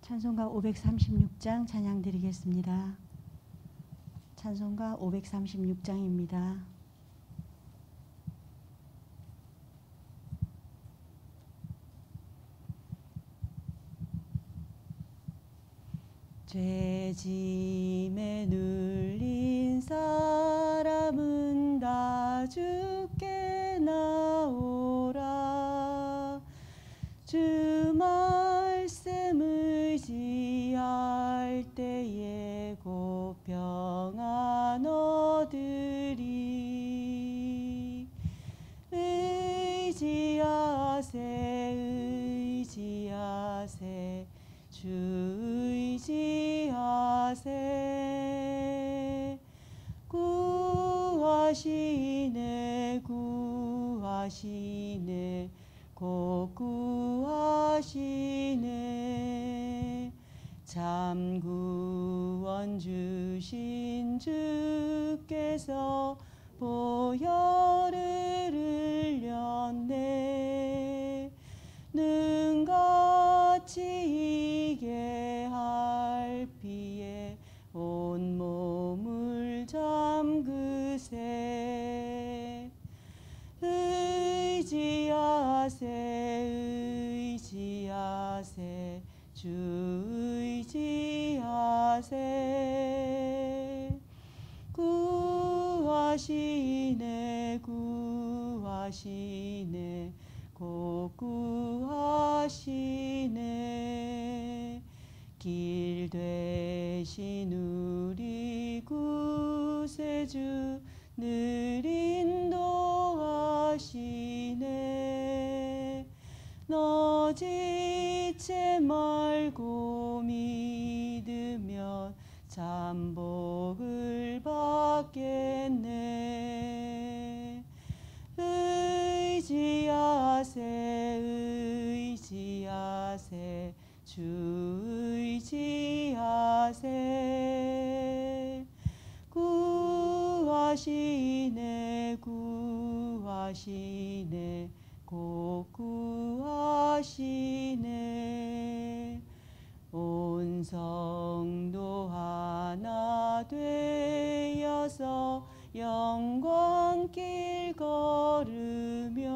찬송가 536장 찬양 드리겠습니다. 찬송가 536장입니다. 죄짐에 눌린 사람은 다 주께 나오라. 주 말씀 의지할 때에 곧 평안 얻으리. 의지하세 주 의지하세. 구하시네 곧 구하시네. 참 구원 주신 주께서 보혈을 흘렸네. 능같이 이게 할 피에 온 몸을 잠그세. 의지하세 주 의지하세. 구하시네 곧 구하시네. 길 되신 우리 구세주 늘 인도하시네. 너 지체 말고 믿으면 참 복을 받겠네. 의지하세 주 의지하세. 구하시네 곧 구하시네. 온 성도 하나 되어서 영광길 걸으며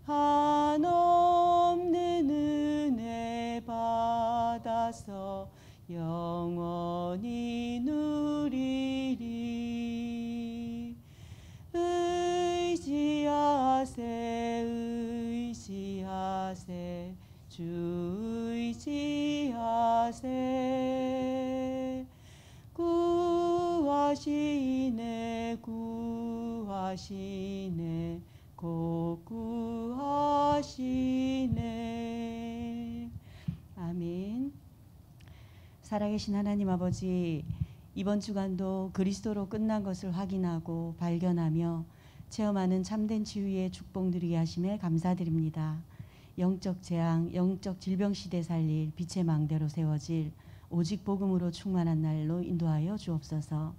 한없는 은혜 받아서 영원히 누리리. 의지하세 주 의지하세. 구하시네 곧 구하시네. 아멘. 살아계신 하나님 아버지, 이번 주간도 그리스도로 끝난 것을 확인하고 발견하며 체험하는 참된 치유의 축복 누리게 하심에 감사드립니다. 영적 재앙, 영적 질병 시대 살릴 빛의 망대로 세워질 오직 복음으로 충만한 날로 인도하여 주옵소서.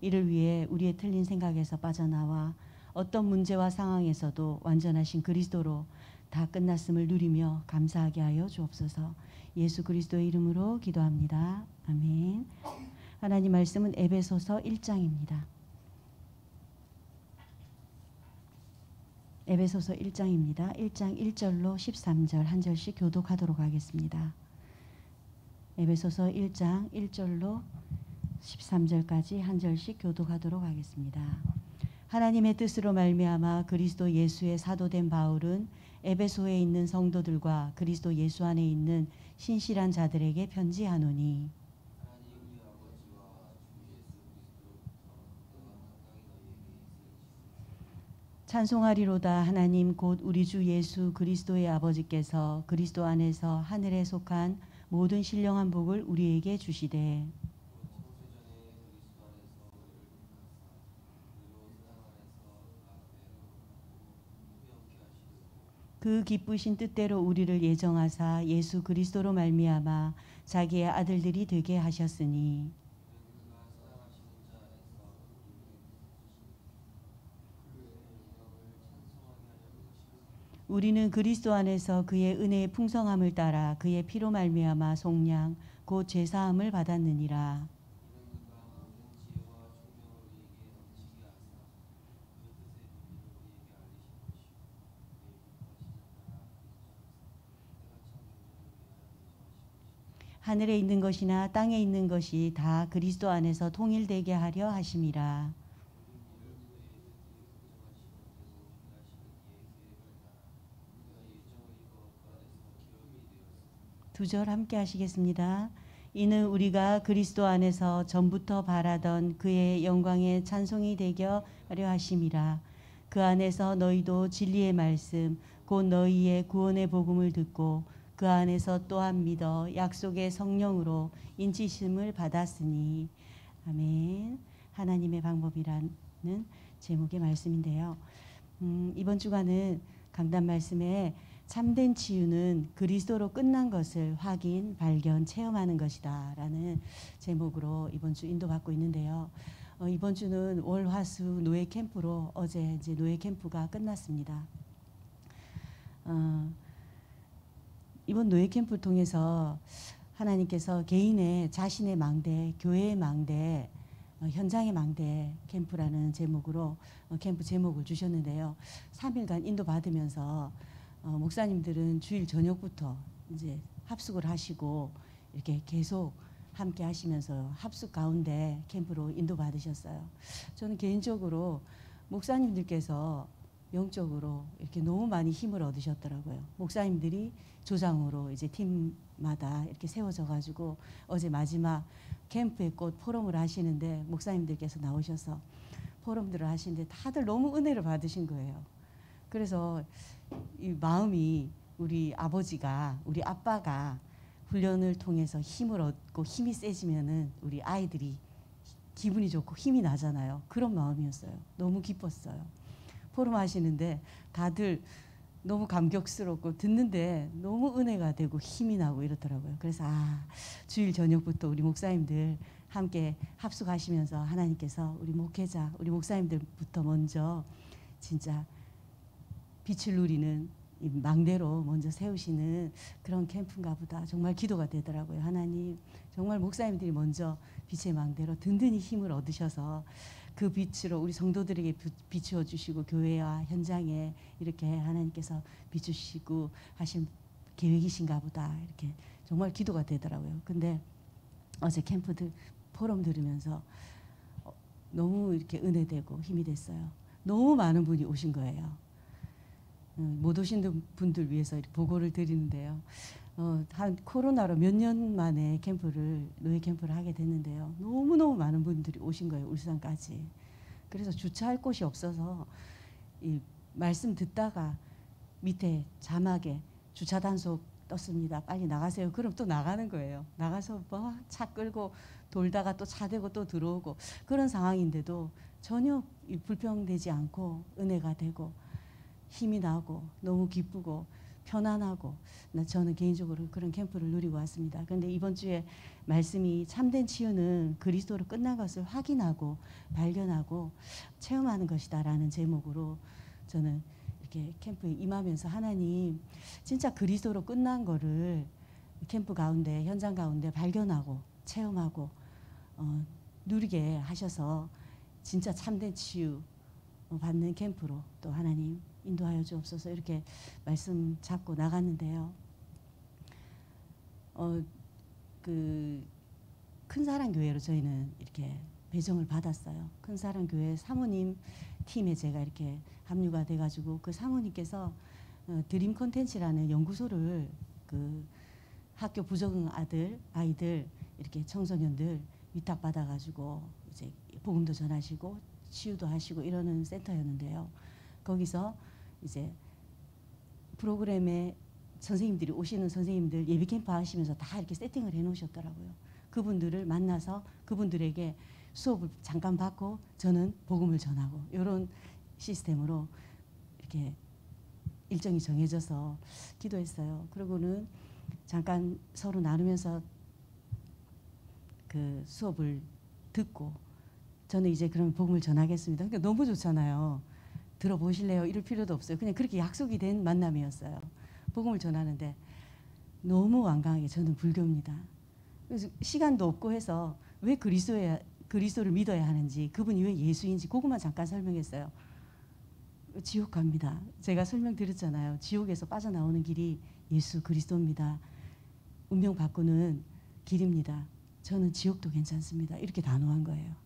이를 위해 우리의 틀린 생각에서 빠져나와 어떤 문제와 상황에서도 완전하신 그리스도로 다 끝났음을 누리며 감사하게 하여 주옵소서. 예수 그리스도의 이름으로 기도합니다. 아멘. 하나님 말씀은 에베소서 1장입니다. 에베소서 1장입니다. 1장 1절로 13절 한 절씩 교독하도록 하겠습니다. 에베소서 1장 1절로 13절까지 한 절씩 교독하도록 하겠습니다. 하나님의 뜻으로 말미암아 그리스도 예수의 사도된 바울은 에베소에 있는 성도들과 그리스도 예수 안에 있는 신실한 자들에게 편지하노니, 찬송하리로다. 하나님 곧 우리 주 예수 그리스도의 아버지께서 그리스도 안에서 하늘에 속한 모든 신령한 복을 우리에게 주시되, 그 기쁘신 뜻대로 우리를 예정하사 예수 그리스도로 말미암아 자기의 아들들이 되게 하셨으니, 우리는 그리스도 안에서 그의 은혜의 풍성함을 따라 그의 피로 말미암아 속량 곧 죄사함을 받았느니라. 하늘에 있는 것이나 땅에 있는 것이 다 그리스도 안에서 통일되게 하려 하심이라. 두 절 함께 하시겠습니다. 이는 우리가 그리스도 안에서 전부터 바라던 그의 영광의 찬송이 되게 하려 하심이라. 그 안에서 너희도 진리의 말씀 곧 너희의 구원의 복음을 듣고 그 안에서 또한 믿어 약속의 성령으로 인치심을 받았으니. 아멘. 하나님의 방법이라는 제목의 말씀인데요. 이번 주간은 강단 말씀에 참된 치유는 그리스도로 끝난 것을 확인, 발견, 체험하는 것이다 라는 제목으로 이번 주 인도받고 있는데요. 이번 주는 월, 화, 수 노예 캠프로 어제 이제 노예 캠프가 끝났습니다. 이번 노예 캠프를 통해서 하나님께서 개인의 자신의 망대, 교회의 망대, 현장의 망대 캠프라는 제목으로 캠프 제목을 주셨는데요. 3일간 인도받으면서 목사님들은 주일 저녁부터 이제 합숙을 하시고 이렇게 계속 함께 하시면서 합숙 가운데 캠프로 인도받으셨어요. 저는 개인적으로 목사님들께서 영적으로 이렇게 너무 많이 힘을 얻으셨더라고요. 목사님들이 조장으로 이제 팀마다 이렇게 세워져 가지고 어제 마지막 캠프의 꽃 포럼을 하시는데 목사님들께서 나오셔서 포럼들을 하시는데 다들 너무 은혜를 받으신 거예요. 그래서 이 마음이 우리 아버지가, 우리 아빠가 훈련을 통해서 힘을 얻고 힘이 세지면은 우리 아이들이 기분이 좋고 힘이 나잖아요. 그런 마음이었어요. 너무 기뻤어요. 포럼 하시는데 다들 너무 감격스럽고 듣는데 너무 은혜가 되고 힘이 나고 이렇더라고요. 그래서 주일 저녁부터 우리 목사님들 함께 합숙하시면서 하나님께서 우리 목회자, 우리 목사님들부터 먼저 진짜 빛을 누리는 이 망대로 먼저 세우시는 그런 캠프인가 보다. 정말 기도가 되더라고요. 하나님, 정말 목사님들이 먼저 빛의 망대로 든든히 힘을 얻으셔서 그 빛으로 우리 성도들에게 비추어 주시고 교회와 현장에 이렇게 하나님께서 비추시고 하신 계획이신가 보다. 이렇게 정말 기도가 되더라고요. 근데 어제 캠프들 포럼 들으면서 너무 이렇게 은혜되고 힘이 됐어요. 너무 많은 분이 오신 거예요. 못 오신 분들 위해서 이렇게 보고를 드리는데요. 한 코로나로 몇 년 만에 노예 캠프를 하게 됐는데요. 너무너무 많은 분들이 오신 거예요. 울산까지. 그래서 주차할 곳이 없어서 이 말씀 듣다가 밑에 자막에 주차 단속 떴습니다. 빨리 나가세요. 그럼 또 나가는 거예요. 나가서 뭐 차 끌고 돌다가 또 차 대고 또 들어오고 그런 상황인데도 전혀 불평되지 않고 은혜가 되고 힘이 나고 너무 기쁘고 편안하고 저는 개인적으로 그런 캠프를 누리고 왔습니다. 그런데 이번 주에 말씀이 참된 치유는 그리스도로 끝난 것을 확인하고 발견하고 체험하는 것이다라는 제목으로 저는 이렇게 캠프에 임하면서 하나님 진짜 그리스도로 끝난 거를 캠프 가운데 현장 가운데 발견하고 체험하고 누리게 하셔서 진짜 참된 치유 받는 캠프로 또 하나님 인도하여 주옵소서 이렇게 말씀 잡고 나갔는데요. 그 큰사랑 교회로 저희는 이렇게 배정을 받았어요. 큰사랑 교회 사모님 팀에 제가 이렇게 합류가 돼가지고 그 사모님께서 드림 컨텐츠라는 연구소를 그 학교 부적응 아이들 이렇게 청소년들 위탁 받아가지고 이제 복음도 전하시고 치유도 하시고 이러는 센터였는데요. 거기서 이제 프로그램에 선생님들이 오시는 선생님들 예비 캠프 하시면서 다 이렇게 세팅을 해 놓으셨더라고요. 그분들을 만나서 그분들에게 수업을 잠깐 받고 저는 복음을 전하고 이런 시스템으로 이렇게 일정이 정해져서 기도했어요. 그러고는 잠깐 서로 나누면서 그 수업을 듣고 저는 이제 그럼 복음을 전하겠습니다. 그러니까 너무 좋잖아요. 들어보실래요? 이럴 필요도 없어요. 그냥 그렇게 약속이 된 만남이었어요. 복음을 전하는데 너무 완강하게 저는 불교입니다. 그래서 시간도 없고 해서 왜 그리스도를 믿어야 하는지, 그분이 왜 예수인지 그것만 잠깐 설명했어요. 지옥 갑니다. 제가 설명드렸잖아요. 지옥에서 빠져나오는 길이 예수 그리스도입니다. 운명 바꾸는 길입니다. 저는 지옥도 괜찮습니다. 이렇게 단호한 거예요.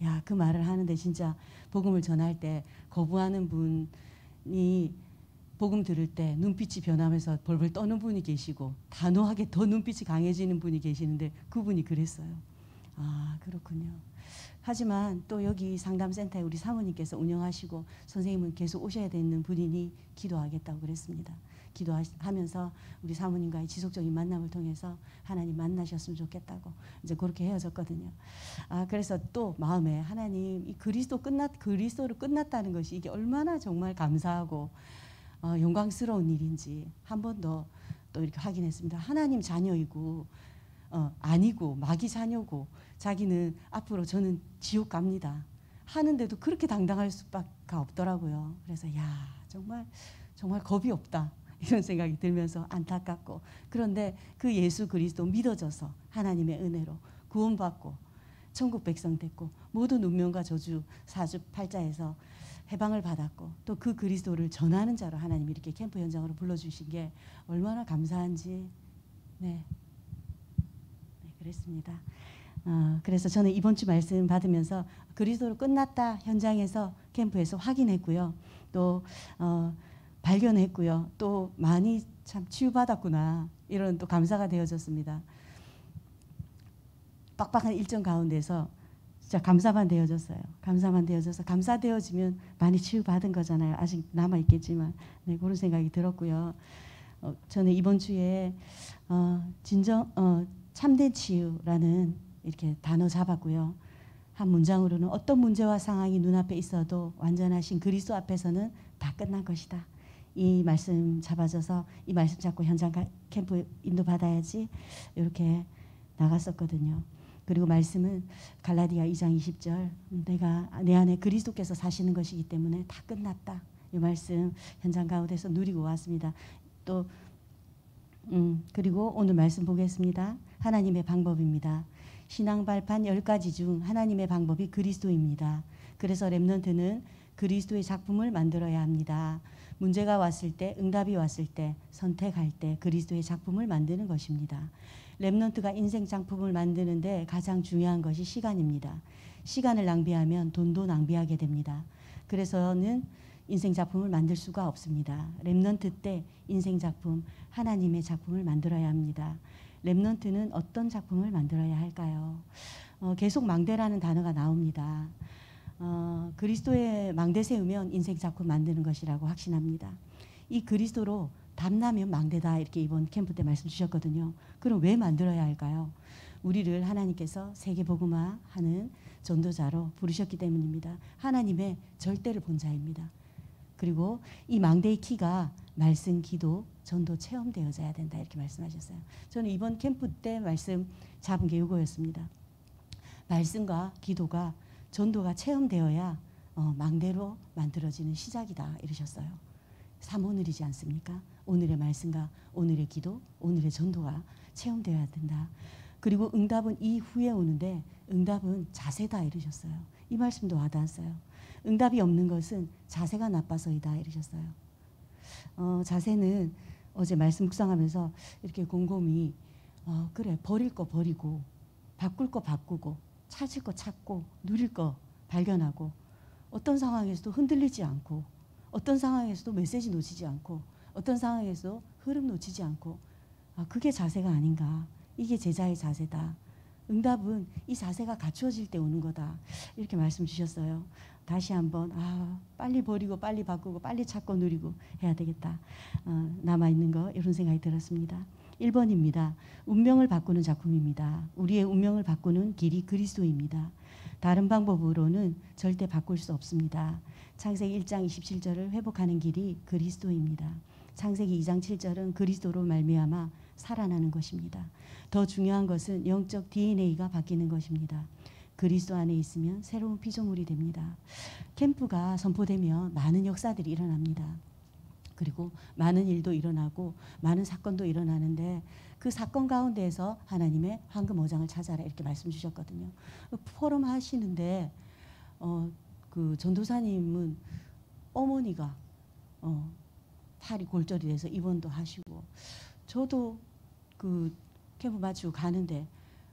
야, 그 말을 하는데 진짜 복음을 전할 때 거부하는 분이 복음 들을 때 눈빛이 변하면서 벌벌 떠는 분이 계시고 단호하게 더 눈빛이 강해지는 분이 계시는데 그분이 그랬어요. 아, 그렇군요. 하지만 또 여기 상담센터에 우리 사모님께서 운영하시고 선생님은 계속 오셔야 되는 분이니 기도하겠다고 그랬습니다. 기도하면서 우리 사모님과의 지속적인 만남을 통해서 하나님 만나셨으면 좋겠다고 이제 그렇게 헤어졌거든요. 아, 그래서 또 마음에 하나님 이 그리스도로 끝났다는 것이 이게 얼마나 정말 감사하고 영광스러운 일인지 한 번 더 또 이렇게 확인했습니다. 하나님 자녀이고 아니고 마귀 자녀고 자기는 앞으로 저는 지옥 갑니다 하는데도 그렇게 당당할 수밖에 없더라고요. 그래서 야, 정말 겁이 없다 이런 생각이 들면서 안타깝고, 그런데 그 예수 그리스도 믿어져서 하나님의 은혜로 구원받고 천국 백성 됐고 모든 운명과 저주 사주팔자에서 해방을 받았고 또 그 그리스도를 전하는 자로 하나님이 이렇게 캠프 현장으로 불러주신 게 얼마나 감사한지 그랬습니다. 그래서 저는 이번 주 말씀 받으면서 그리스도로 끝났다 현장에서 캠프에서 확인했고요. 또 발견했고요. 또 많이 참 치유받았구나 이런 또 감사가 되어졌습니다. 빡빡한 일정 가운데서 진짜 감사만 되어졌어요. 감사만 되어져서 감사되어지면 많이 치유받은 거잖아요. 아직 남아있겠지만 그런 생각이 들었고요. 저는 이번 주에 참된 치유라는 이렇게 단어 잡았고요. 한 문장으로는 어떤 문제와 상황이 눈앞에 있어도 완전하신 그리스도 앞에서는 다 끝난 것이다. 이 말씀 잡아줘서 이 말씀 잡고 현장 캠프 인도받아야지 이렇게 나갔었거든요. 그리고 말씀은 갈라디아 2장 20절 내 안에 그리스도께서 사시는 것이기 때문에 다 끝났다. 이 말씀 현장 가운데서 누리고 왔습니다. 또 그리고 오늘 말씀 보겠습니다. 하나님의 방법입니다. 신앙 발판 10가지 중 하나님의 방법이 그리스도입니다. 그래서 렘넌트는 그리스도의 작품을 만들어야 합니다. 문제가 왔을 때, 응답이 왔을 때, 선택할 때 그리스도의 작품을 만드는 것입니다. 렘넌트가 인생 작품을 만드는데 가장 중요한 것이 시간입니다. 시간을 낭비하면 돈도 낭비하게 됩니다. 그래서는 인생 작품을 만들 수가 없습니다. 렘넌트 때 인생 작품, 하나님의 작품을 만들어야 합니다. 렘넌트는 어떤 작품을 만들어야 할까요? 계속 망대라는 단어가 나옵니다. 그리스도의 망대 세우면 인생 작품 만드는 것이라고 확신합니다. 이 그리스도로 담나면 망대다 이렇게 이번 캠프 때 말씀 주셨거든요. 그럼 왜 만들어야 할까요? 우리를 하나님께서 세계복음화하는 전도자로 부르셨기 때문입니다. 하나님의 절대를 본 자입니다. 그리고 이 망대의 키가 말씀, 기도, 전도 체험되어져야 된다 이렇게 말씀하셨어요. 저는 이번 캠프 때 말씀 잡은 게 이거였습니다. 말씀과 기도가 전도가 체험되어야 망대로 만들어지는 시작이다 이러셨어요. 3오늘이지 않습니까? 오늘의 말씀과 오늘의 기도, 오늘의 전도가 체험되어야 된다. 그리고 응답은 이후에 오는데 응답은 자세다 이러셨어요. 이 말씀도 와닿았어요. 응답이 없는 것은 자세가 나빠서이다 이러셨어요. 자세는 어제 말씀 묵상하면서 이렇게 곰곰이 그래 버릴 거 버리고 바꿀 거 바꾸고 찾을 거 찾고 누릴 거 발견하고 어떤 상황에서도 흔들리지 않고 어떤 상황에서도 메시지 놓치지 않고 어떤 상황에서도 흐름 놓치지 않고 그게 자세가 아닌가. 이게 제자의 자세다. 응답은 이 자세가 갖추어질 때 오는 거다. 이렇게 말씀 주셨어요. 다시 한번 빨리 버리고 빨리 바꾸고 빨리 찾고 누리고 해야 되겠다. 남아있는 거 이런 생각이 들었습니다. 1번입니다. 운명을 바꾸는 작품입니다. 우리의 운명을 바꾸는 길이 그리스도입니다. 다른 방법으로는 절대 바꿀 수 없습니다. 창세기 1장 27절을 회복하는 길이 그리스도입니다. 창세기 2장 7절은 그리스도로 말미암아 살아나는 것입니다. 더 중요한 것은 영적 DNA가 바뀌는 것입니다. 그리스도 안에 있으면 새로운 피조물이 됩니다. 캠프가 선포되면 많은 역사들이 일어납니다. 그리고 많은 일도 일어나고 많은 사건도 일어나는데 그 사건 가운데에서 하나님의 황금 어장을 찾아라 이렇게 말씀 주셨거든요. 포럼 하시는데 그 전도사님은 어머니가 팔이 골절이 돼서 입원도 하시고, 저도 그 캠프 마치고 가는데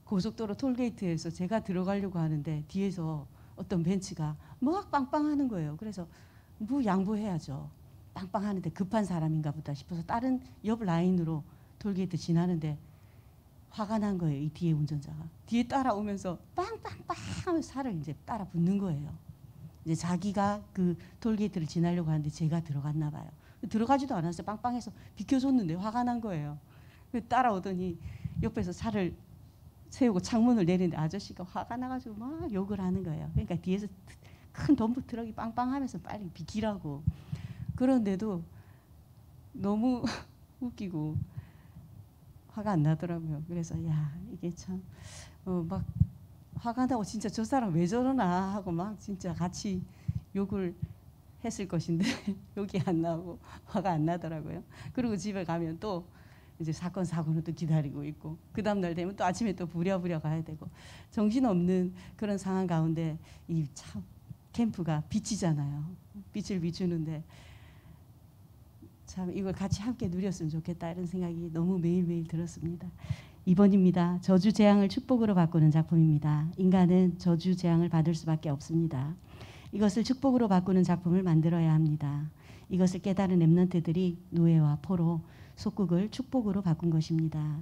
고속도로 톨게이트에서 제가 들어가려고 하는데 뒤에서 어떤 벤츠가 막 빵빵하는 거예요. 그래서 뭐 양보해야죠. 빵빵하는데 급한 사람인가 보다 싶어서 다른 옆 라인으로 톨게이트 지나는데 화가 난 거예요. 이 뒤에 운전자가 뒤에 따라오면서 빵빵빵 하면서 차를 이제 따라 붙는 거예요. 이제 자기가 그 톨게이트를 지나려고 하는데 제가 들어갔나 봐요. 들어가지도 않았어요. 빵빵해서 비켜줬는데 화가 난 거예요. 따라오더니 옆에서 차를 세우고 창문을 내리는데 아저씨가 화가 나가지고 막 욕을 하는 거예요. 그러니까 뒤에서 큰 덤프 트럭이 빵빵하면서 빨리 비키라고. 그런데도 너무 웃기고 화가 안 나더라고요. 그래서 야, 이게 참 막 화가 나고 진짜 저 사람 왜 저러나 하고 막 진짜 같이 욕을 했을 것인데 욕이 안 나오고 화가 안 나더라고요. 그리고 집에 가면 또 이제 사건 사고는 또 기다리고 있고, 그 다음 날 되면 또 아침에 또 부랴부랴 가야 되고, 정신없는 그런 상황 가운데 이 참 캠프가 빛이잖아요. 빛을 비추는데 참 이걸 같이 함께 누렸으면 좋겠다 이런 생각이 너무 매일매일 들었습니다. 2번입니다. 저주 재앙을 축복으로 바꾸는 작품입니다. 인간은 저주 재앙을 받을 수밖에 없습니다. 이것을 축복으로 바꾸는 작품을 만들어야 합니다. 이것을 깨달은 렘넌트들이 노예와 포로, 속국을 축복으로 바꾼 것입니다.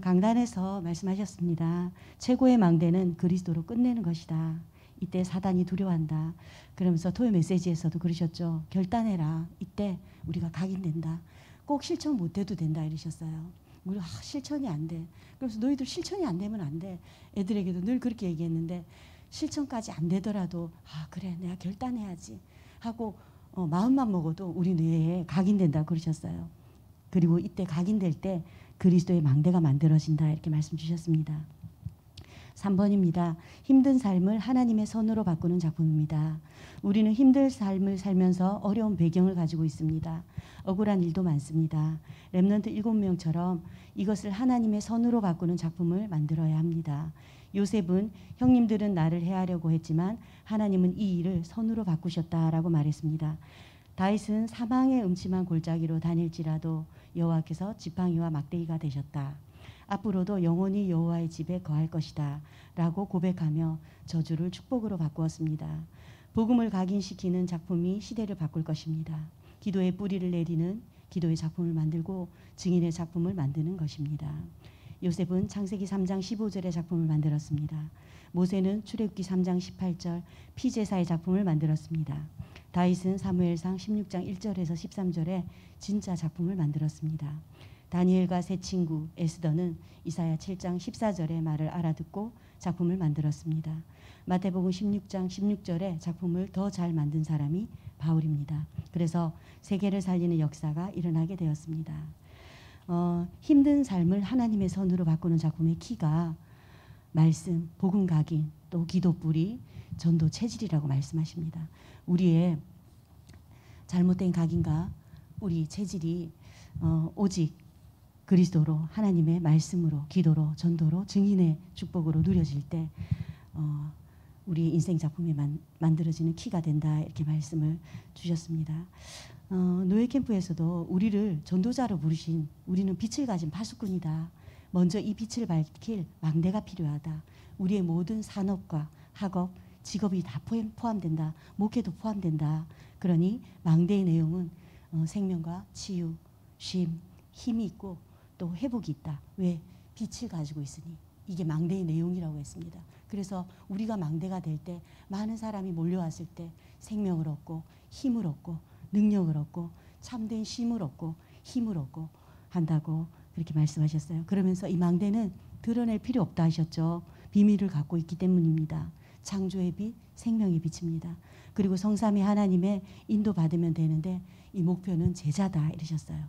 강단에서 말씀하셨습니다. 최고의 망대는 그리스도로 끝내는 것이다. 이때 사단이 두려워한다. 그러면서 토요 메시지에서도 그러셨죠. 결단해라. 이때 우리가 각인된다. 꼭 실천 못해도 된다 이러셨어요. 우리 실천이 안 돼. 그래서 너희들 실천이 안 되면 안 돼. 애들에게도 늘 그렇게 얘기했는데 실천까지 안 되더라도 그래 내가 결단해야지 하고 마음만 먹어도 우리 뇌에 각인된다 그러셨어요. 그리고 이때 각인될 때 그리스도의 망대가 만들어진다 이렇게 말씀 주셨습니다. 3번입니다. 힘든 삶을 하나님의 선으로 바꾸는 작품입니다. 우리는 힘든 삶을 살면서 어려운 배경을 가지고 있습니다. 억울한 일도 많습니다. 렘넌트 7명처럼 이것을 하나님의 선으로 바꾸는 작품을 만들어야 합니다. 요셉은 형님들은 나를 해하려고 했지만 하나님은 이 일을 선으로 바꾸셨다라고 말했습니다. 다윗은 사망의 음침한 골짜기로 다닐지라도 여호와께서 지팡이와 막대기가 되셨다. 앞으로도 영원히 여호와의 집에 거할 것이다 라고 고백하며 저주를 축복으로 바꾸었습니다. 복음을 각인시키는 작품이 시대를 바꿀 것입니다. 기도의 뿌리를 내리는 기도의 작품을 만들고 증인의 작품을 만드는 것입니다. 요셉은 창세기 3장 15절의 작품을 만들었습니다. 모세는 출애굽기 3장 18절 피제사의 작품을 만들었습니다. 다윗은 사무엘상 16장 1절에서 13절에 진짜 작품을 만들었습니다. 다니엘과 세 친구 에스더는 이사야 7장 14절의 말을 알아듣고 작품을 만들었습니다. 마태복음 16장 16절에 작품을 더 잘 만든 사람이 바울입니다. 그래서 세계를 살리는 역사가 일어나게 되었습니다. 힘든 삶을 하나님의 선으로 바꾸는 작품의 키가 말씀, 복음 각인, 또 기도 뿌리, 전도 체질이라고 말씀하십니다. 우리의 잘못된 각인과 우리 체질이 오직 그리스도로 하나님의 말씀으로 기도로 전도로 증인의 축복으로 누려질 때 우리 인생 작품이 만들어지는 키가 된다 이렇게 말씀을 주셨습니다. 노예 캠프에서도 우리를 전도자로 부르신 우리는 빛을 가진 파수꾼이다. 먼저 이 빛을 밝힐 망대가 필요하다. 우리의 모든 산업과 학업, 직업이 다 포함된다. 목회도 포함된다. 그러니 망대의 내용은 생명과 치유, 쉼, 힘이 있고 또 회복이 있다. 왜? 빛을 가지고 있으니. 이게 망대의 내용이라고 했습니다. 그래서 우리가 망대가 될 때 많은 사람이 몰려왔을 때 생명을 얻고 힘을 얻고 능력을 얻고 참된 쉼을 얻고 힘을 얻고 한다고 그렇게 말씀하셨어요. 그러면서 이 망대는 드러낼 필요 없다 하셨죠. 비밀을 갖고 있기 때문입니다. 창조의 빛, 생명의 빛입니다. 그리고 성삼위 하나님의 인도받으면 되는데 이 목표는 제자다 이러셨어요.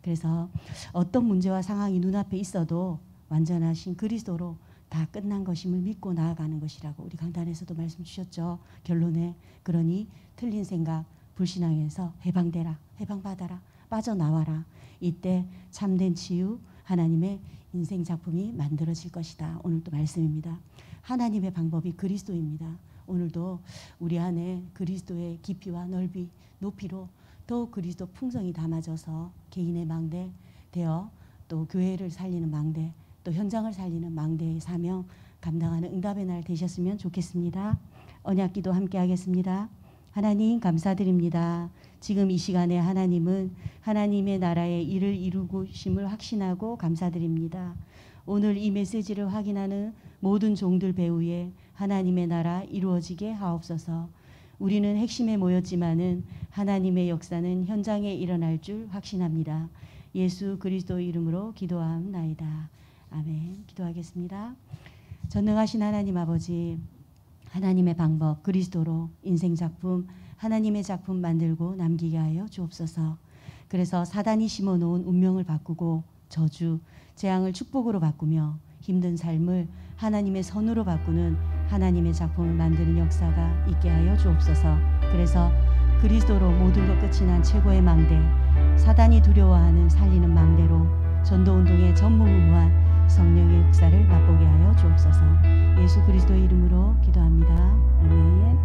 그래서 어떤 문제와 상황이 눈앞에 있어도 완전하신 그리스도로 다 끝난 것임을 믿고 나아가는 것이라고 우리 강단에서도 말씀 주셨죠. 결론에 그러니 틀린 생각, 불신앙에서 해방되라, 해방받아라, 빠져나와라. 이때 참된 치유, 하나님의 인생 작품이 만들어질 것이다. 오늘도 말씀입니다. 하나님의 방법이 그리스도입니다. 오늘도 우리 안에 그리스도의 깊이와 넓이, 높이로 더욱 그리스도 풍성이 담아져서 개인의 망대 되어 또 교회를 살리는 망대, 또 현장을 살리는 망대의 사명 감당하는 응답의 날 되셨으면 좋겠습니다. 언약기도 함께 하겠습니다. 하나님 감사드립니다. 지금 이 시간에 하나님은 하나님의 나라의 일을 이루고심을 확신하고 감사드립니다. 오늘 이 메시지를 확인하는 모든 종들 배후에 하나님의 나라 이루어지게 하옵소서. 우리는 핵심에 모였지만은 하나님의 역사는 현장에 일어날 줄 확신합니다. 예수 그리스도 이름으로 기도하옵나이다. 아멘. 기도하겠습니다. 전능하신 하나님 아버지, 하나님의 방법 그리스도로 인생 작품, 하나님의 작품 만들고 남기게 하여 주옵소서. 그래서 사단이 심어놓은 운명을 바꾸고 저주, 재앙을 축복으로 바꾸며 힘든 삶을 하나님의 선으로 바꾸는 하나님의 작품을 만드는 역사가 있게 하여 주옵소서. 그래서 그리스도로 모든 것 끝이 난 최고의 망대, 사단이 두려워하는 살리는 망대로 전도운동의 전무후무한 성령의 역사를 맛보게 하여 주옵소서. 예수 그리스도의 이름으로 기도합니다. 아멘.